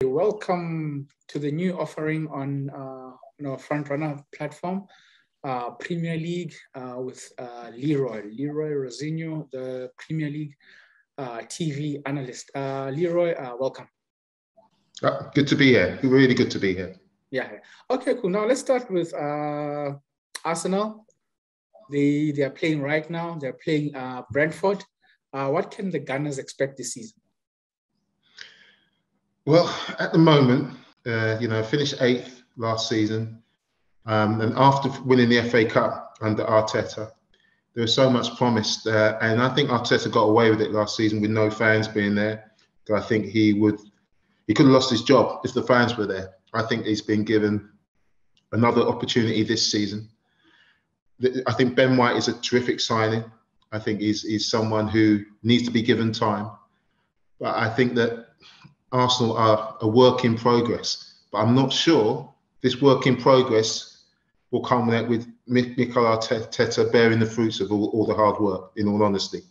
Welcome to the new offering on Front Runner platform, Premier League with Leroy Rosenior, the Premier League TV analyst. Leroy, welcome. Good to be here. Really good to be here. Yeah. Okay, cool. Now let's start with Arsenal. They are playing right now. They're playing Brentford. What can the Gunners expect this season? Well, at the moment, finished 8th last season. And after winning the FA Cup under Arteta, there was so much promised. And I think Arteta got away with it last season with no fans being there. I think he could have lost his job if the fans were there. I think he's been given another opportunity this season. I think Ben White is a terrific signing. I think he's someone who needs to be given time. But I think that Arsenal are a work in progress. But I'm not sure this work in progress will culminate with Mikel Arteta bearing the fruits of all the hard work, in all honesty.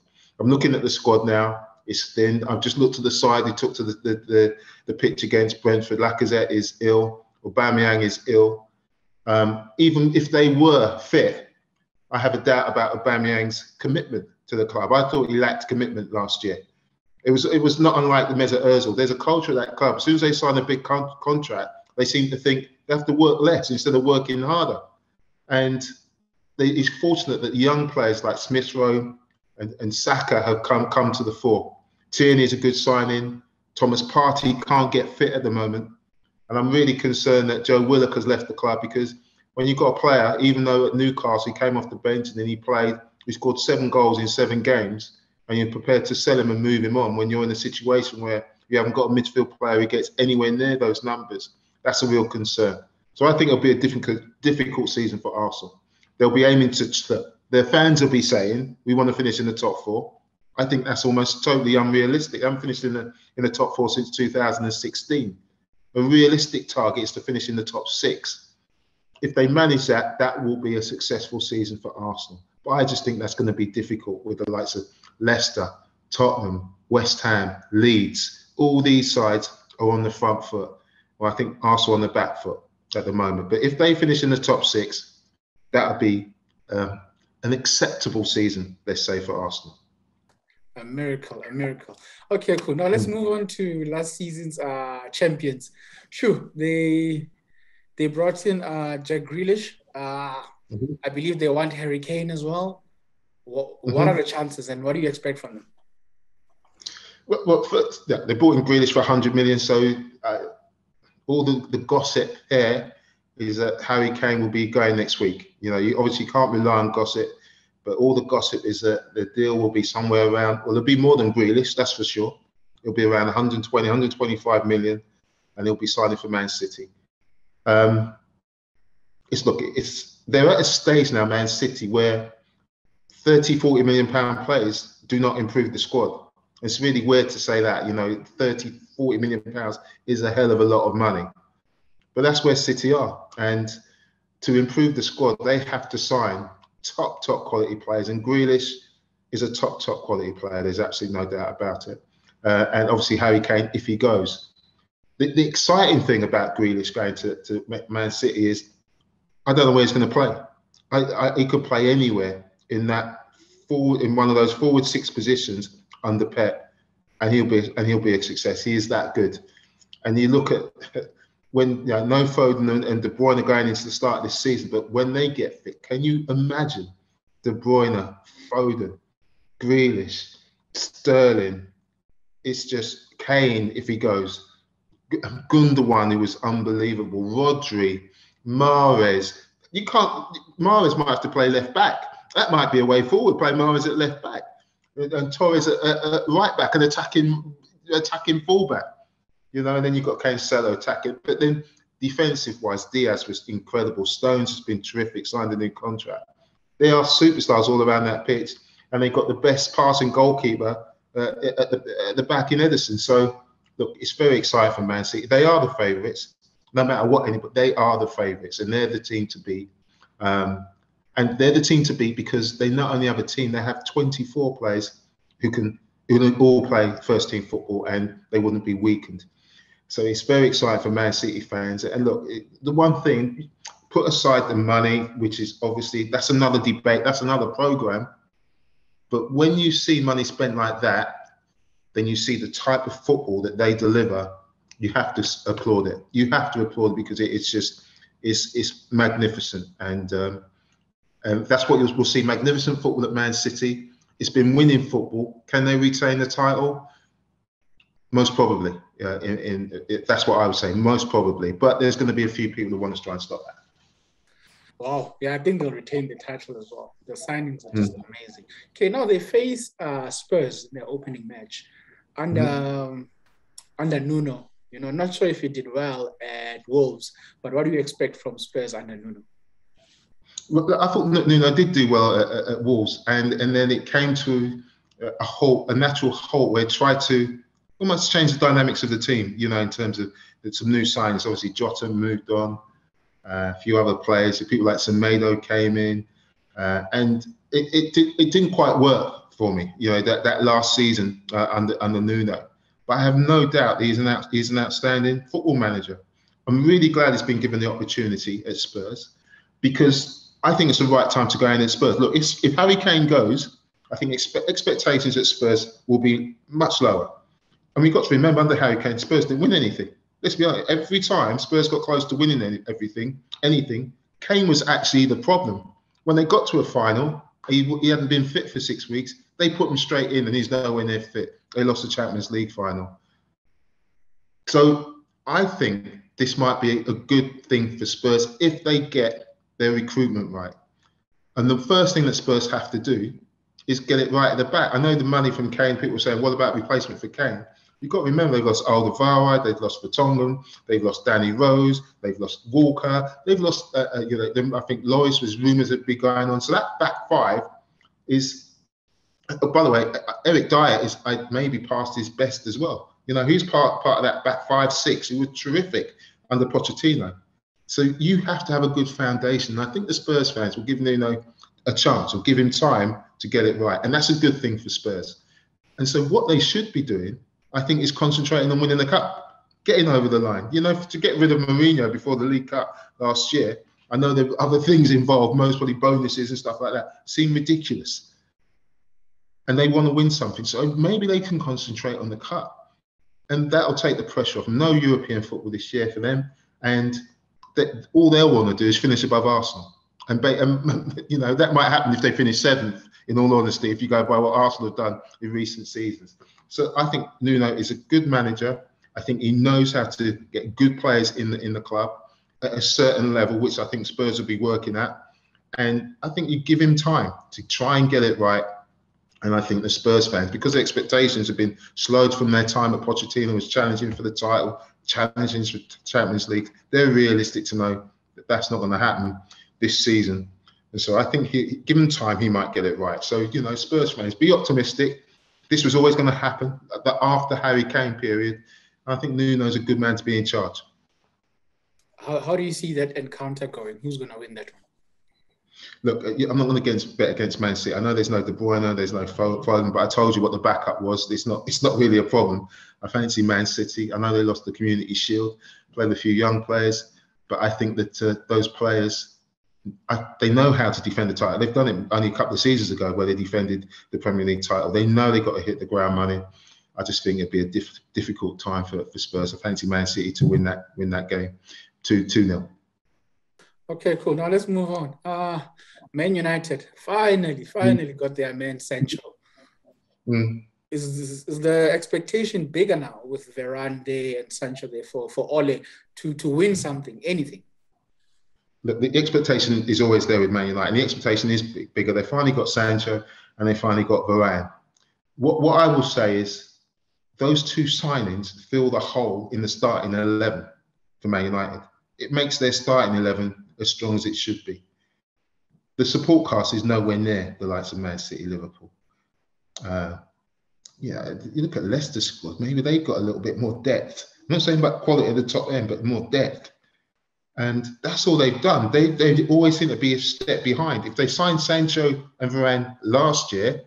I'm looking at the squad now. It's thin. I've just looked to the side. He took to the pitch against Brentford. Lacazette is ill. Aubameyang is ill. Even if they were fit, I have a doubt about Aubameyang's commitment to the club. I thought he lacked commitment last year. It was not unlike the Mesut Ozil. There's a culture at that club. As soon as they sign a big contract, they seem to think they have to work less instead of working harder. And he's fortunate that young players like Smith Rowe and Saka have come to the fore. Tierney is a good signing. Thomas Partey can't get fit at the moment. And I'm really concerned that Joe Willock has left the club, because when you've got a player, even though at Newcastle he came off the bench and then he scored 7 goals in 7 games, and you're prepared to sell him and move him on when you're in a situation where you haven't got a midfield player who gets anywhere near those numbers, that's a real concern. So I think it'll be a difficult season for Arsenal. They'll be aiming their fans will be saying, we want to finish in the top 4. I think that's almost totally unrealistic. I haven't finished in the top 4 since 2016. A realistic target is to finish in the top 6. If they manage that, that will be a successful season for Arsenal. But I just think that's going to be difficult with the likes of Leicester, Tottenham, West Ham, Leeds. All these sides are on the front foot. Well, I think Arsenal on the back foot at the moment. But if they finish in the top 6, that would be an acceptable season, let's say, for Arsenal. A miracle. Okay, cool. Now let's move on to last season's champions. Sure, they brought in Jack Grealish. I believe they want Harry Kane as well. What are the chances, and what do you expect from them? Well, first, they brought in Grealish for 100 million. So all the gossip here is that Harry Kane will be going next week. You obviously can't rely on gossip, but all the gossip is that the deal will be somewhere around, well, it'll be more than Grealish, that's for sure. It'll be around 120, 125 million, and he'll be signing for Man City. They're at a stage now, Man City, where 30, 40 million pound players do not improve the squad. It's really weird to say that, 30, 40 million pounds is a hell of a lot of money. But that's where City are. And to improve the squad, they have to sign top quality players. And Grealish is a top quality player. There's absolutely no doubt about it. And obviously Harry Kane, if he goes. The exciting thing about Grealish going to Man City is, I don't know where he's going to play. He could play anywhere in one of those forward 6 positions under Pep, and he'll be a success. He is that good. And you look at when no Foden and De Bruyne are going into the start of this season, but when they get fit, can you imagine De Bruyne, Foden, Grealish, Sterling? It's just Kane if he goes. Gundogan, who was unbelievable. Rodri, Mahrez. Mahrez might have to play left back. That might be a way forward. Play Mahrez at left back, and Torres at right back, and attacking fullback. And then you've got Cancelo attacking. But then defensive-wise, Diaz was incredible. Stones has been terrific, signed a new contract. They are superstars all around that pitch, and they've got the best passing goalkeeper at the back in Ederson. So, look, it's very exciting for Man City. They are the favourites, no matter what, but they are the favourites, and they're the team to beat. And they're the team to beat because they not only have a team, they have 24 players who can all play first-team football, and they wouldn't be weakened. So it's very exciting for Man City fans. And look, the one thing, put aside the money, which is obviously, that's another debate, that's another program. But when you see money spent like that, then you see the type of football that they deliver, you have to applaud it. You have to applaud it because it's magnificent. And that's what we'll see, magnificent football at Man City. It's been winning football. Can they retain the title? Most probably. That's what I would say, most probably. But there's going to be a few people who want to try and stop that. Wow. Yeah, I think they'll retain the title as well. The signings are just amazing. Okay, now they face Spurs in their opening match under Nuno. You know, not sure if he did well at Wolves, but what do you expect from Spurs under Nuno? Well, I thought Nuno did do well at Wolves, and then it came to a natural halt where it tried to almost change the dynamics of the team, you know, in terms of some new signings. Obviously, Jota moved on, a few other players, people like Semedo came in, and it didn't quite work for me, you know, that last season under Nuno. But I have no doubt he's an outstanding football manager. I'm really glad he's been given the opportunity at Spurs, because I think it's the right time to go in at Spurs. Look, if Harry Kane goes, I think expectations at Spurs will be much lower. And we've got to remember, under Harry Kane, Spurs didn't win anything. Let's be honest, every time Spurs got close to winning anything, Kane was actually the problem. When they got to a final, he hadn't been fit for 6 weeks. They put him straight in and he's nowhere near fit. They lost the Champions League final. So I think this might be a good thing for Spurs if they get their recruitment right. And the first thing that Spurs have to do is get it right at the back. I know the money from Kane, people saying, what about replacement for Kane? You've got to remember, they've lost Alderweireld, they've lost Vertonghen, they've lost Danny Rose, they've lost Walker, they've lost, I think Lloris was rumoured to be going on. So that back five is, by the way, Eric Dyer is maybe past his best as well. You know, he's part of that back 5-6. He was terrific under Pochettino. So you have to have a good foundation. And I think the Spurs fans will give Nuno a chance, or give him time to get it right. And that's a good thing for Spurs. And so what they should be doing, I think, is concentrating on winning the cup, getting over the line. You know, to get rid of Mourinho before the League Cup last year, I know there were other things involved, most probably bonuses and stuff like that, seem ridiculous. And they want to win something. So maybe they can concentrate on the cup. And that'll take the pressure off. No European football this year for them. And all they'll want to do is finish above Arsenal. And you know, that might happen if they finish 7th, in all honesty, if you go by what Arsenal have done in recent seasons. So I think Nuno is a good manager. I think he knows how to get good players in the club at a certain level, which I think Spurs will be working at. And I think you give him time to try and get it right. And I think the Spurs fans, because their expectations have been slowed from their time at Pochettino, was challenging for the title, challenging for Champions League, they're realistic to know that that's not going to happen this season. And so I think given time, he might get it right. So, you know, Spurs fans, be optimistic. This was always going to happen, the after Harry Kane period. I think Nuno's a good man to be in charge. How do you see that encounter going? Who's going to win that one? Look, I'm not going to bet against Man City. I know there's no De Bruyne, there's no Foden, but I told you what the backup was. It's not really a problem. I fancy Man City. I know they lost the Community Shield, played a few young players, but I think that those players, they know how to defend the title. They've done it only a couple of seasons ago where they defended the Premier League title. They know they've got to hit the ground running. I just think it'd be a difficult time for Spurs. I fancy Man City to win that game 2-0. Okay, cool. Now let's move on. Man United finally got their man Sancho. Is the expectation bigger now with Varane there and Sancho there for Ole to win something, anything? Look, the expectation is always there with Man United, and the expectation is bigger. They finally got Sancho and they finally got Varane. What I will say is those two signings fill the hole in the starting 11 for Man United. It makes their starting 11 as strong as it should be. The support cast is nowhere near the likes of Man City, Liverpool. You look at Leicester's squad, maybe they've got a little bit more depth. I'm not saying about quality at the top end, but more depth. And that's all they've done. They always seem to be a step behind. If they signed Sancho and Varane last year,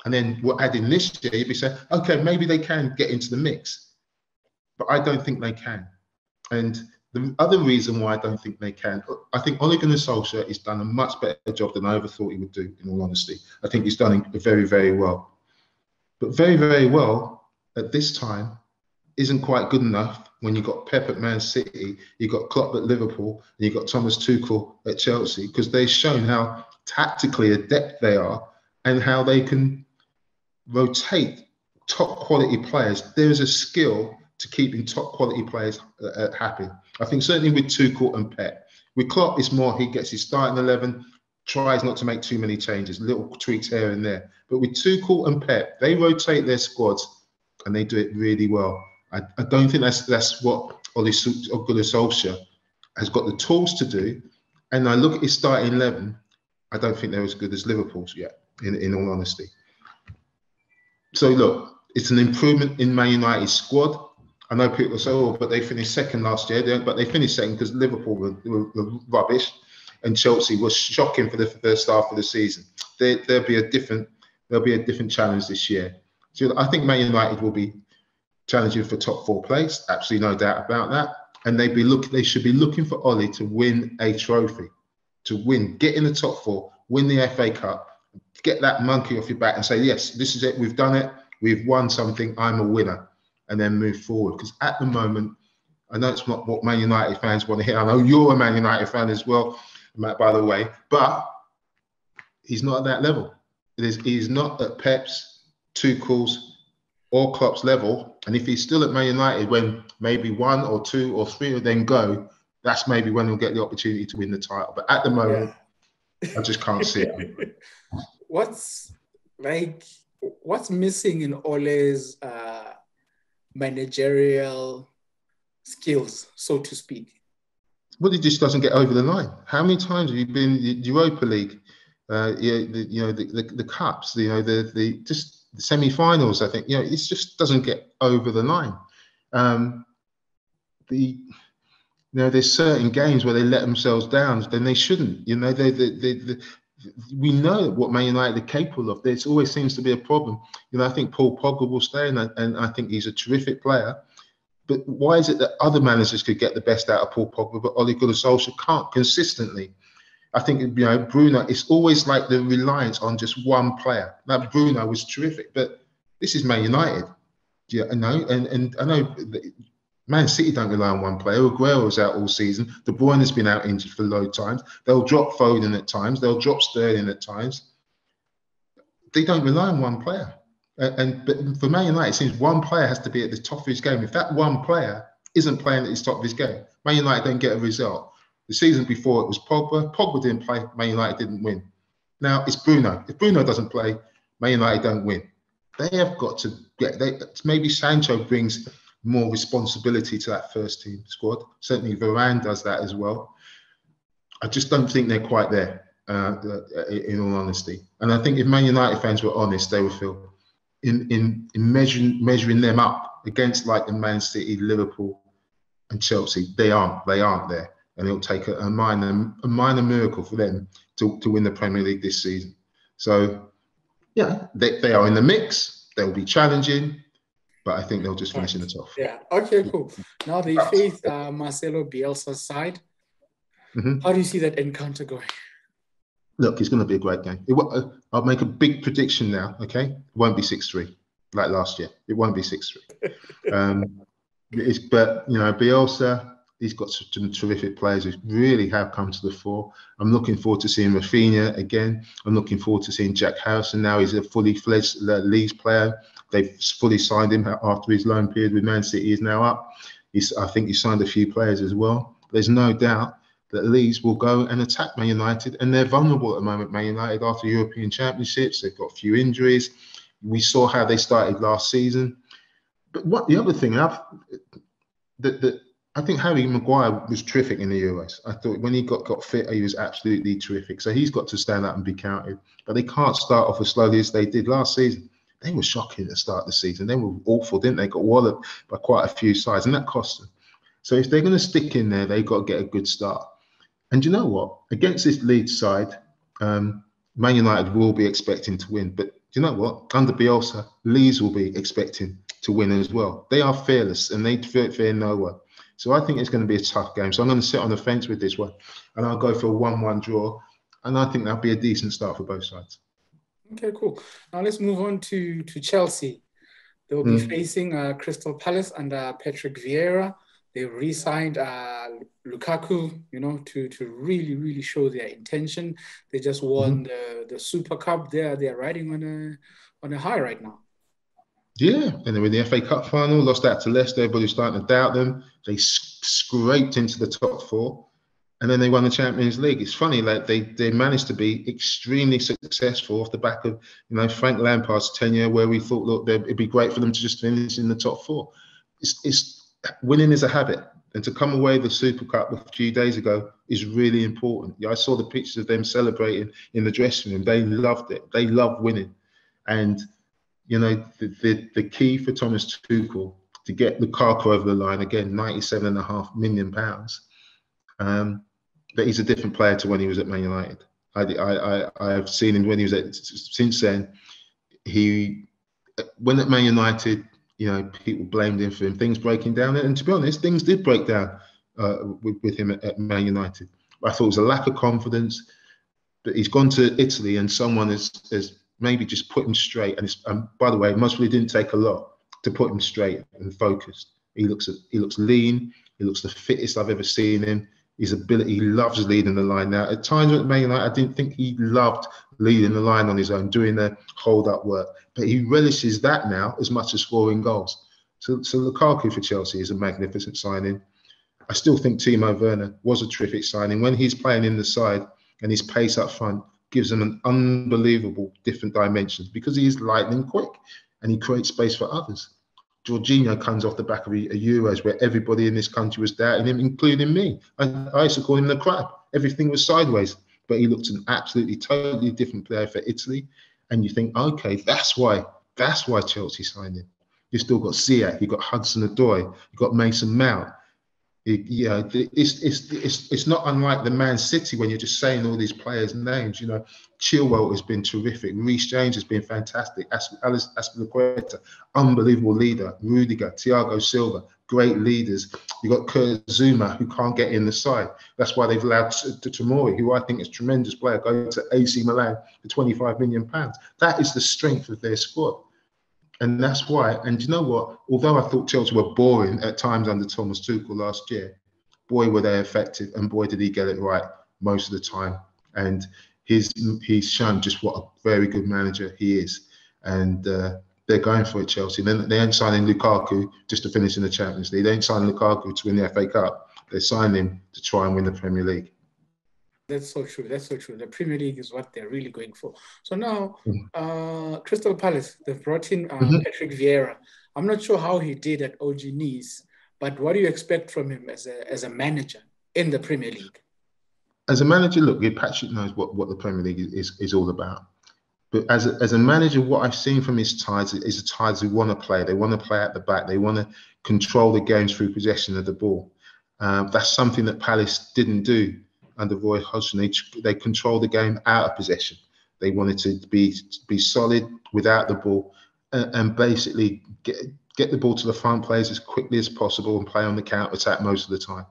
and then we're adding this year, you'd be saying, okay, maybe they can get into the mix. but I don't think they can. And the other reason why I don't think they can, I think Ole Gunnar Solskjaer has done a much better job than I ever thought he would do, in all honesty. I think he's done it very, very well. But very, very well at this time isn't quite good enough when you've got Pep at Man City, you've got Klopp at Liverpool, and you've got Thomas Tuchel at Chelsea, because they've shown how tactically adept they are and how they can rotate top quality players. There is a skill to keeping top quality players happy. I think certainly with Tuchel and Pep. With Klopp, it's more he gets his starting 11, tries not to make too many changes, little tweaks here and there. But with Tuchel and Pep, they rotate their squads and they do it really well. I don't think that's what Ole Gunnar Solskjaer has got the tools to do. And I look at his starting 11, I don't think they're as good as Liverpool's yet, in all honesty. So look, it's an improvement in Man United's squad. I know people say, oh, but they finished second last year. But they finished second because Liverpool were rubbish and Chelsea was shocking for the first half of the season. There'll be a different challenge this year. So I think Man United will be challenging for top 4 place. Absolutely no doubt about that. And they should be looking for Ole to win a trophy, get in the top 4, win the FA Cup, get that monkey off your back and say, yes, this is it. We've done it. We've won something. I'm a winner. And then move forward. Because at the moment, I know it's not what Man United fans want to hear. I know you're a Man United fan as well, Matt, by the way. But he's not at that level. He's not at Pep's, Tuchel's, or Klopp's level. And if he's still at Man United when maybe 1 or 2 or 3 of them go, that's maybe when he'll get the opportunity to win the title. But at the moment, I just can't see it. What's missing in Ole's managerial skills, so to speak? Well, he just doesn't get over the line. How many times have you been in Europa League? The cups, just the semi-finals. I think it just doesn't get over the line. There's certain games where they let themselves down, then they shouldn't. We know what Man United are capable of. There always seems to be a problem. I think Paul Pogba will stay, and I think he's a terrific player. But why is it that other managers could get the best out of Paul Pogba, but Ole Gunnar Solskjaer can't consistently? I think Bruno. It's always like the reliance on just one player. Like Bruno was terrific, but this is Man United. Yeah, I know, and I know Man City don't rely on one player. Aguero's out all season. De Bruyne has been out injured for loads of times. They'll drop Foden at times. They'll drop Sterling at times. They don't rely on one player. But for Man United, it seems one player has to be at the top of his game. If that one player isn't playing at the top of his game, Man United don't get a result. The season before, it was Pogba. Pogba didn't play. Man United didn't win. Now it's Bruno. If Bruno doesn't play, Man United don't win. They have got to maybe Sancho brings more responsibility to that first team squad. Certainly Varane does that as well. I just don't think they're quite there, in all honesty. And I think if Man United fans were honest, they would feel in measuring them up against like the Man City, Liverpool and Chelsea, they aren't there. And it'll take a minor miracle for them to win the Premier League this season. So, yeah, they are in the mix. They'll be challenging. But I think they'll just finish in the top. Yeah. Okay, cool. Now they face Marcelo Bielsa's side. Mm-hmm. How do you see that encounter going? Look, it's going to be a great game. I'll make a big prediction now, okay? It won't be 6-3 like last year. It won't be 6-3. But, Bielsa, he's got some terrific players who really have come to the fore. I'm looking forward to seeing Rafinha again. I'm looking forward to seeing Jack Harrison now. He's a fully fledged Leeds player. They've fully signed him after his loan period with Man City is now up. I think he signed a few players as well. There's no doubt that Leeds will go and attack Man United, and they're vulnerable at the moment, Man United, after European Championships. They've got a few injuries. We saw how they started last season. But the other thing, I think Harry Maguire was terrific in the Euros. I thought when he got fit, he was absolutely terrific. So he's got to stand up and be counted. But they can't start off as slowly as they did last season. They were shocking at the start of the season. They were awful, didn't they? Got walloped by quite a few sides, and that cost them. So if they're going to stick in there, they've got to get a good start. And you know what? Against this Leeds side, Man United will be expecting to win. But you know what? Under Bielsa, Leeds will be expecting to win as well. They are fearless and they fear no one. So I think it's going to be a tough game. So I'm going to sit on the fence with this one, and I'll go for a 1-1 draw. And I think that'll be a decent start for both sides. Okay, cool. Now let's move on to Chelsea. They will be facing Crystal Palace under Patrick Vieira. They re-signed Lukaku, to really, really show their intention. They just won the Super Cup. They're riding on a high right now. Yeah, and they were in the FA Cup final, lost out to Leicester. Everybody's starting to doubt them. They scraped into the top 4, and then they won the Champions League. It's funny, like they managed to be extremely successful off the back of Frank Lampard's tenure, where we thought, look, it'd be great for them to just finish in the top 4. It's winning is a habit, and to come away with the Super Cup a few days ago is really important. Yeah, I saw the pictures of them celebrating in the dressing room. They loved it. They love winning, and the key for Thomas Tuchel to get Lukaku over the line again, £97.5 million. That he's a different player to when he was at Man United. I've seen him when he was since then. When at Man United, people blamed him for things breaking down, and to be honest, things did break down with him at Man United. I thought it was a lack of confidence, but he's gone to Italy, and someone has maybe just put him straight. And by the way, most probably didn't take a lot to put him straight and focused. He looks lean. He looks the fittest I've ever seen him. His ability, he loves leading the line now. At times at Man United, I didn't think he loved leading the line on his own, doing the hold-up work. But he relishes that now as much as scoring goals. So Lukaku for Chelsea is a magnificent signing. I still think Timo Werner was a terrific signing. When he's playing in the side and his pace up front gives him an unbelievable different dimensions, because he is lightning quick and he creates space for others. Jorginho comes off the back of a Euros where everybody in this country was doubting him, including me. I used to call him the crab. Everything was sideways, but he looked an absolutely, totally different player for Italy. And you think, okay, that's why Chelsea signed him. You've still got Ziyech, you've got Hudson-Odoi, you've got Mason Mount. It's not unlike the Man City when you're just saying all these players' names. Chilwell has been terrific. Reece James has been fantastic. Aspilicueta, unbelievable leader. Rudiger, Thiago Silva, great leaders. You've got Kurt Zouma, who can't get in the side. That's why they've allowed Tomori, who I think is a tremendous player, go to AC Milan for £25 million. That is the strength of their squad. And that's why, and you know what? Although I thought Chelsea were boring at times under Thomas Tuchel last year, boy, were they effective, and boy, did he get it right most of the time. And he's shown just what a very good manager he is. And they're going for it, Chelsea. They ain't signing Lukaku just to finish in the Champions League. They ain't signing Lukaku to win the FA Cup. They're signing him to try and win the Premier League. That's so true. That's so true. The Premier League is what they're really going for. So now, Crystal Palace, they've brought in Patrick Vieira. I'm not sure how he did at OG Nice, but what do you expect from him as a manager in the Premier League? As a manager, look, Patrick knows what the Premier League is all about. But as a manager, what I've seen from his ties is the ties who want to play. They want to play at the back. They want to control the games through possession of the ball. That's something that Palace didn't do under Roy Hodgson. They controlled the game out of possession. They wanted to be solid without the ball and basically get the ball to the front players as quickly as possible and play on the counter attack most of the time.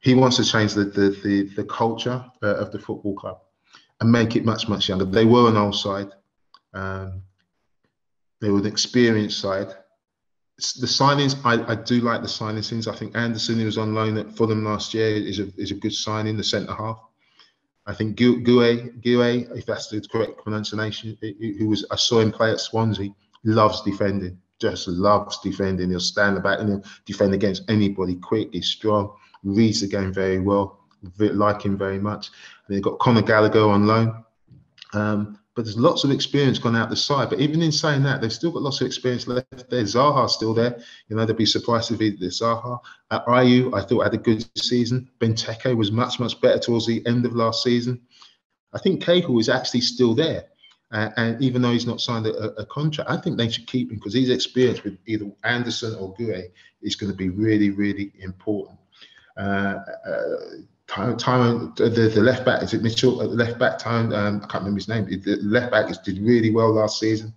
He wants to change the culture of the football club and make it much, much younger. They were an old side. They were an experienced side. The signings, I do like the signings. I think Anderson, who was on loan at Fulham last year, is a good signing, the centre half. I think Gueye, if that's the correct pronunciation, I saw him play at Swansea, loves defending, just loves defending. He'll stand the back and he'll defend against anybody. Quick, he's strong, reads the game very well. Like him very much. And they've got Conor Gallagher on loan. But there's lots of experience gone out the side. But even in saying that, they've still got lots of experience left there. Zaha's still there. They'd be surprised if there's Zaha. Ayew, I thought, had a good season. Benteke was much, much better towards the end of last season. I think Cahill is actually still there. And even though he's not signed a contract, I think they should keep him because his experience with either Anderson or Gueye is going to be really, really important. The left back, is it Mitchell? Left back, I can't remember his name. The left back did really well last season.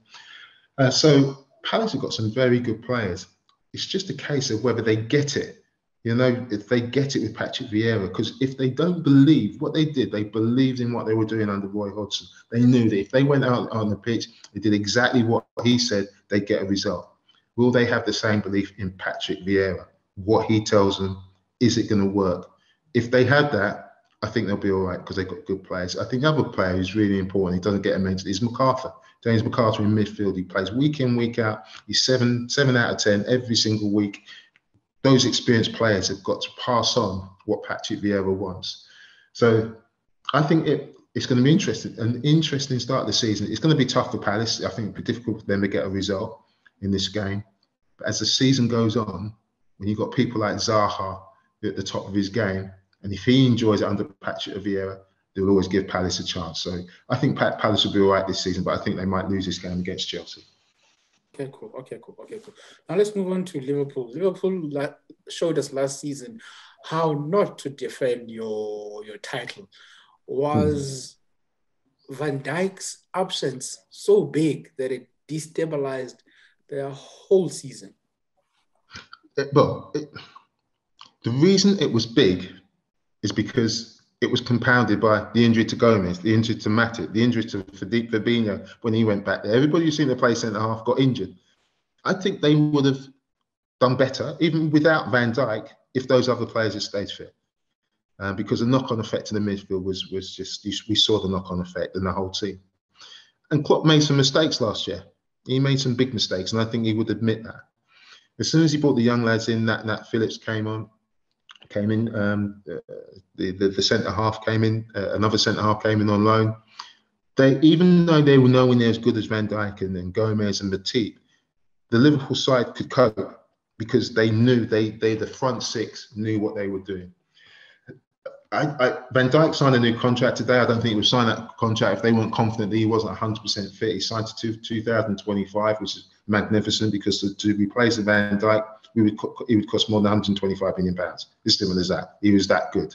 So Palace have got some very good players. It's just a case of whether they get it. You know, if they get it with Patrick Vieira, because if they don't believe what they did, they believed in what they were doing under Roy Hodgson. They knew that if they went out on the pitch, they did exactly what he said, they'd get a result. Will they have the same belief in Patrick Vieira? What he tells them, is it going to work? If they had that, I think they'll be all right because they've got good players. I think the other player who's really important, he doesn't get mentioned, is MacArthur. James MacArthur in midfield. He plays week in, week out. He's 7 out of 10 every single week. Those experienced players have got to pass on what Patrick Vieira wants. So I think it's going to be interesting. An interesting start of the season. It's going to be tough for Palace. I think it'll be difficult for them to get a result in this game. But as the season goes on, when you've got people like Zaha at the top of his game, and if he enjoys it under Patrick Vieira, they'll always give Palace a chance. So I think Palace will be all right this season, but I think they might lose this game against Chelsea. Okay, cool. Now let's move on to Liverpool. Liverpool showed us last season how not to defend your title. Was Van Dijk's absence so big that it destabilized their whole season? The reason it was big is because it was compounded by the injury to Gomez, the injury to Matip, the injury to Fabinho when he went back there. Everybody who's seen the play centre-half got injured. I think they would have done better, even without Van Dijk, if those other players had stayed fit. Because the knock-on effect in the midfield was just, we saw the knock-on effect in the whole team. And Klopp made some mistakes last year. He made some big mistakes, and I think he would admit that. As soon as he brought the young lads in, Nat Phillips came in, the centre-half came in, another centre-half came in on loan. Even though they were nowhere near as good as Van Dijk and Gomez and Matip, the Liverpool side could cope because they knew, the front six knew what they were doing. Van Dijk signed a new contract today. I don't think he would sign that contract if they weren't confident that he wasn't 100% fit. He signed to 2025, which is magnificent because to replace the Van Dijk, it would cost more than £125 million. As simple as that. He was that good.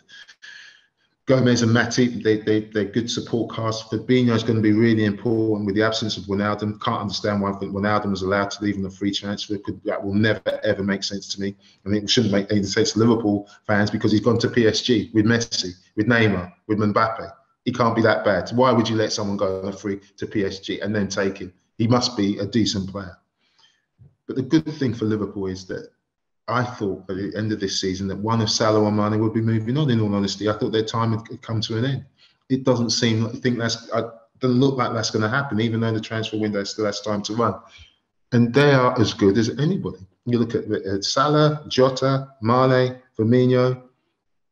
Gomez and Matip, they're good support cast. Fabinho is going to be really important with the absence of Wijnaldum. Can't understand why Wijnaldum was allowed to leave on a free transfer. That will never, ever make sense to me. I think it shouldn't make any sense to Liverpool fans because he's gone to PSG with Messi, with Neymar, with Mbappe. He can't be that bad. Why would you let someone go on a free to PSG and then take him? He must be a decent player. But the good thing for Liverpool is that I thought at the end of this season that one of Salah or Mane would be moving on. In all honesty, I thought their time had come to an end. It doesn't seem. Doesn't look like that's going to happen, even though the transfer window still has time to run. And they are as good as anybody. You look at Salah, Jota, Mane, Firmino.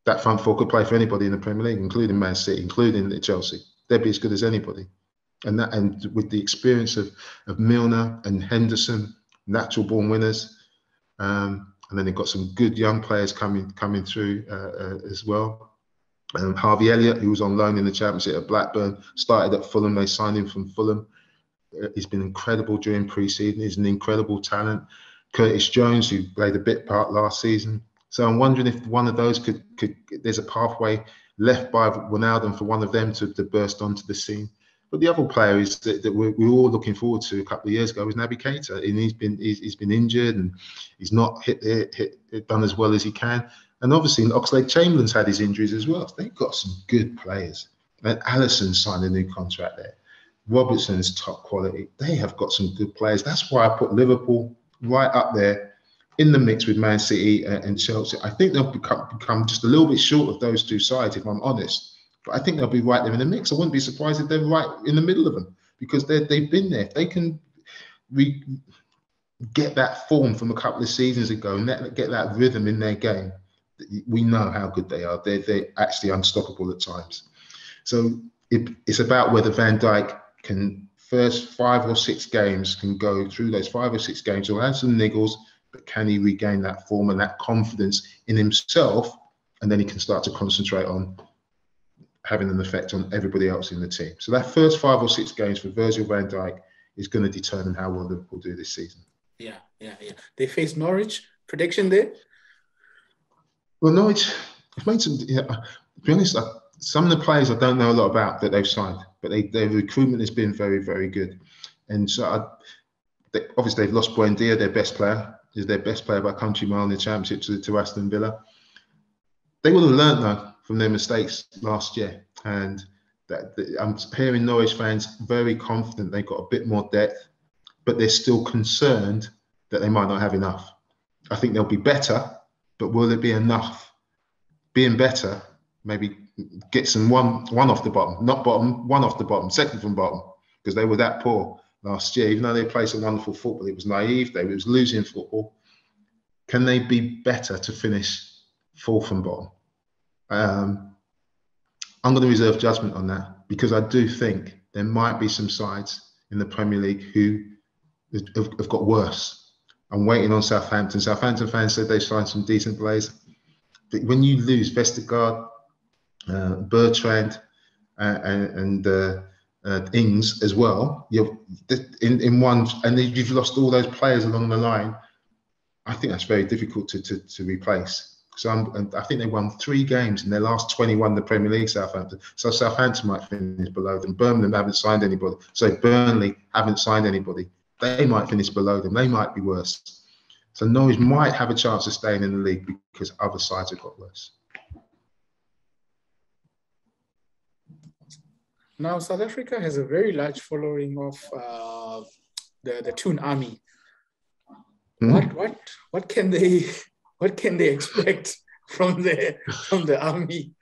That front four could play for anybody in the Premier League, including Man City, including Chelsea. They'd be as good as anybody. And with the experience of Milner and Henderson, natural born winners. And then they've got some good young players coming through as well. Harvey Elliott, who was on loan in the Championship at Blackburn, started at Fulham. They signed him from Fulham. He's been incredible during pre-season. He's an incredible talent. Curtis Jones, who played a bit part last season. So I'm wondering if one of those could there's a pathway left by Wijnaldum for one of them to burst onto the scene. But the other player is that we're all looking forward to a couple of years ago was Naby Keita, and he's been injured and he's not done as well as he can. And obviously, Oxlade-Chamberlain's had his injuries as well. They've got some good players. And Alisson signed a new contract there. Robertson's top quality. They have got some good players. That's why I put Liverpool right up there in the mix with Man City and Chelsea. I think they'll become just a little bit short of those two sides, if I'm honest. But I think they'll be right there in the mix. I wouldn't be surprised if they're right in the middle of them because they've been there. If they can get that form from a couple of seasons ago and get that rhythm in their game, we know how good they are. They're actually unstoppable at times. So it's about whether Van Dijk can first 5 or 6 games can go through those 5 or 6 games. He'll have some niggles, but can he regain that form and that confidence in himself? And then he can start to concentrate on having an effect on everybody else in the team. So that first 5 or 6 games for Virgil van Dijk is going to determine how well Liverpool do this season. Yeah. They face Norwich. Prediction there? Well, Norwich have made some. To be honest, some of the players I don't know a lot about that they've signed, but their recruitment has been very, very good. And so obviously they've lost Buendia, their best player. Is their best player by a country mile in the Championship to Aston Villa. They would have learnt though from their mistakes last year, and I'm hearing Norwich fans very confident they've got a bit more depth, but they're still concerned that they might not have enough. I think they'll be better, but will it be enough? Being better, maybe get some one off the bottom, not bottom, one off the bottom, second from bottom, because they were that poor last year. Even though they played some wonderful football, it was naive. They was losing football. Can they be better to finish fourth from bottom? I'm going to reserve judgment on that, because I do think there might be some sides in the Premier League who have got worse. I'm waiting on Southampton. Southampton fans said they signed some decent players. But when you lose Vestergaard, Bertrand, and Ings as well, you're in one, and you've lost all those players along the line. I think that's very difficult to replace. So I think they won 3 games in their last 21 in the Premier League, Southampton. So Southampton might finish below them. Birmingham haven't signed anybody. So Burnley haven't signed anybody. They might finish below them. They might be worse. So Norwich might have a chance of staying in the league because other sides have got worse. Now, South Africa has a very large following of the Toon Army. What can they expect from the army?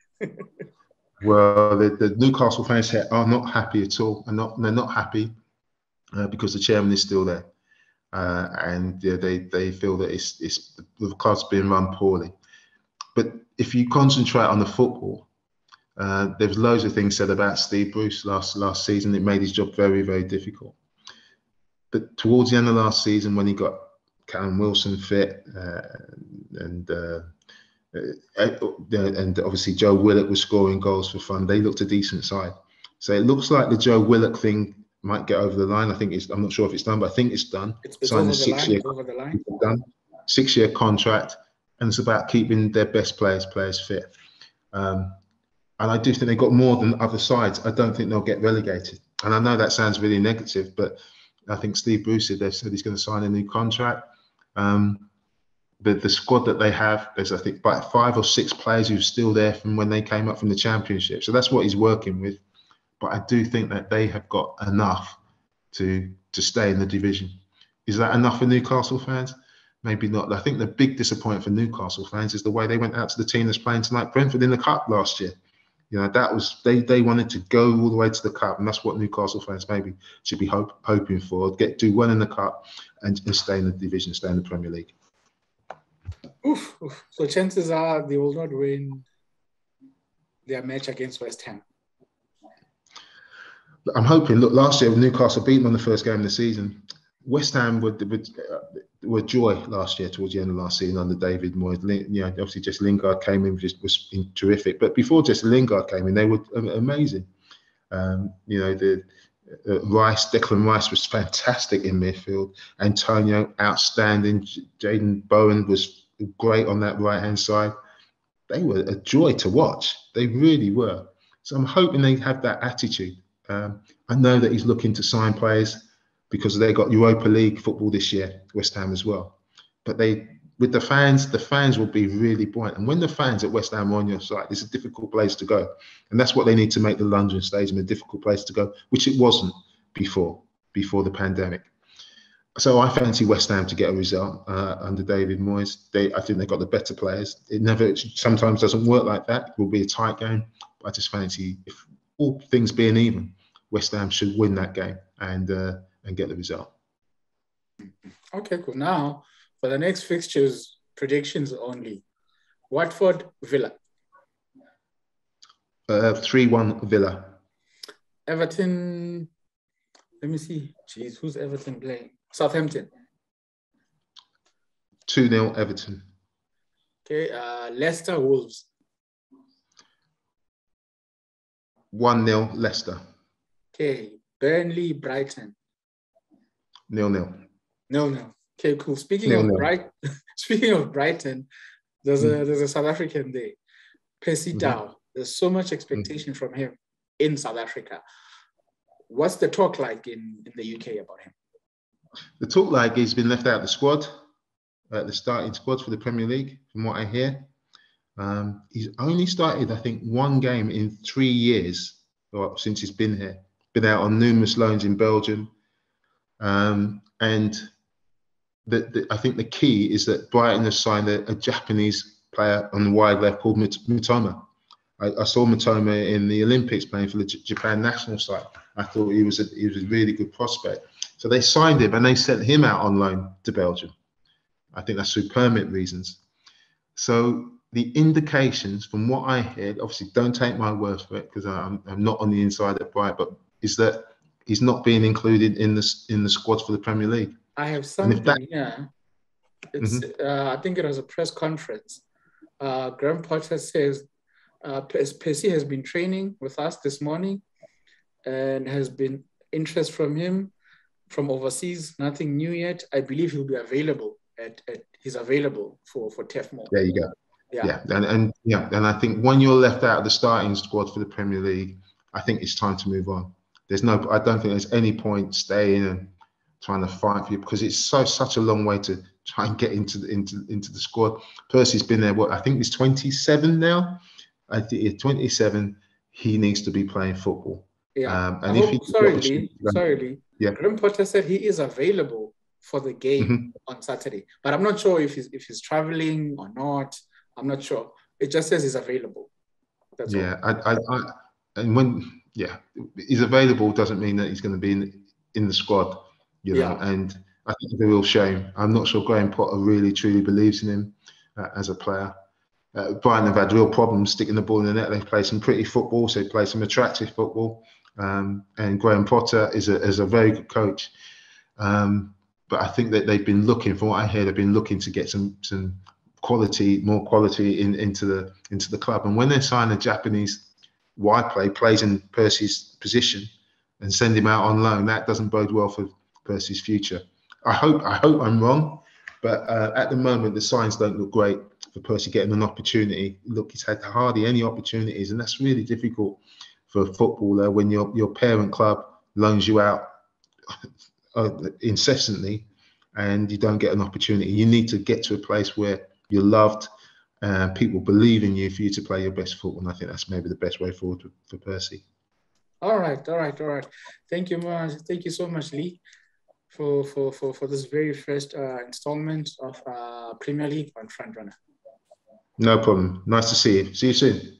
Well, the Newcastle fans here are not happy at all, and they're not happy because the chairman is still there, and they feel that the club's being run poorly. But if you concentrate on the football, there's loads of things said about Steve Bruce last season. It made his job very, very difficult. But towards the end of last season, when he got Callum Wilson fit, and obviously Joe Willock was scoring goals for fun, they looked a decent side. So it looks like the Joe Willock thing might get over the line. I'm not sure if it's done, but I think it's done. It's over the line. Done. 6-year contract, and it's about keeping their best players fit. And I do think they've got more than other sides. I don't think they'll get relegated. And I know that sounds really negative, but I think Steve Bruce they've said he's going to sign a new contract. The squad that they have, there's I think about 5 or 6 players who are still there from when they came up from the Championship. So that's what he's working with. But I do think that they have got enough to stay in the division. Is that enough for Newcastle fans? Maybe not. I think the big disappointment for Newcastle fans is the way they went out to the team that's playing tonight, Brentford, in the Cup last year. You know, that was they wanted to go all the way to the Cup, and that's what Newcastle fans maybe should be hoping for. Do well in the Cup and stay in the division, stay in the Premier League. Oof. So chances are they will not win their match against West Ham. I'm hoping. Look, last year Newcastle beat them on the first game of the season. West Ham were joy last year towards the end of last season under David Moyes. You know, obviously Jesse Lingard came in, was terrific. But before Jesse Lingard came in, they were amazing. You know, Declan Rice was fantastic in midfield. Antonio, outstanding. Jaden Bowen was great on that right-hand side. They were a joy to watch. They really were. So I'm hoping they have that attitude. I know that he's looking to sign players because they got Europa League football this year, West Ham as well. But with the fans will be really buoyant. And when the fans at West Ham are on your side, it's a difficult place to go. And that's what they need to make the London Stadium a difficult place to go, which it wasn't before the pandemic. So I fancy West Ham to get a result under David Moyes. I think they've got the better players. It sometimes doesn't work like that. It will be a tight game. But I just fancy, if all things being even, West Ham should win that game and get the result. Okay, cool. Now, for the next fixtures, predictions only. Watford, Villa. 3-1 Villa. Everton, let me see. Jeez, who's Everton playing? Southampton. 2-0 Everton. Okay, Leicester, Wolves. 1-0 Leicester. Okay, Burnley, Brighton. 0-0. 0-0. Okay, cool. Speaking of Brighton, there's a South African there, Percy Tau. There's so much expectation from him in South Africa. What's the talk like in the UK about him? The talk like he's been left out of the squad, the starting squad for the Premier League, from what I hear. He's only started, I think, one game in 3 years since he's been here. Been out on numerous loans in Belgium. And I think the key is that Brighton has signed a Japanese player on the wide left called Mitoma. I saw Mitoma in the Olympics playing for the Japan national side. I thought he was a really good prospect. So they signed him and they sent him out on loan to Belgium. I think that's through permit reasons. So the indications from what I heard, obviously don't take my word for it because I'm not on the inside at Brighton, but is that he's not being included in the squad for the Premier League. I have something here. It's I think it was a press conference. Graham Potter says Percy has been training with us this morning and has been interest from him from overseas. Nothing new yet. I believe he'll be available he's available for TEFMO. There you go. Yeah. And I think when you're left out of the starting squad for the Premier League, I think it's time to move on. I don't think there's any point staying and trying to fight for you because it's such a long way to try and get into the squad. Percy's been there. I think he's 27 now. I think he's 27. He needs to be playing football. Yeah. Sorry, Lee. Yeah. Graham Potter said he is available for the game on Saturday, but I'm not sure if he's traveling or not. I'm not sure. It just says he's available. That's all. He's available doesn't mean that he's going to be in the squad, you know. And I think it's a real shame. I'm not sure Graham Potter really truly believes in him as a player. Brighton have had real problems sticking the ball in the net. They've played some pretty football, so they play some attractive football. And Graham Potter is a very good coach. But I think that they've been looking, from what I hear, they've been looking to get some more quality into the club. And when they sign a Japanese wide plays in Percy's position and send him out on loan, that doesn't bode well for Percy's future. I hope I'm wrong, but at the moment the signs don't look great for Percy getting an opportunity. Look, he's had hardly any opportunities, and that's really difficult for a footballer when your parent club loans you out incessantly and you don't get an opportunity. You need to get to a place where you're loved, people believe in you for you to play your best football, and I think that's maybe the best way forward for Percy. All right. Thank you much. Thank you so much, Lee, for this very first installment of Premier League on Frontrunner. No problem. Nice to see you. See you soon.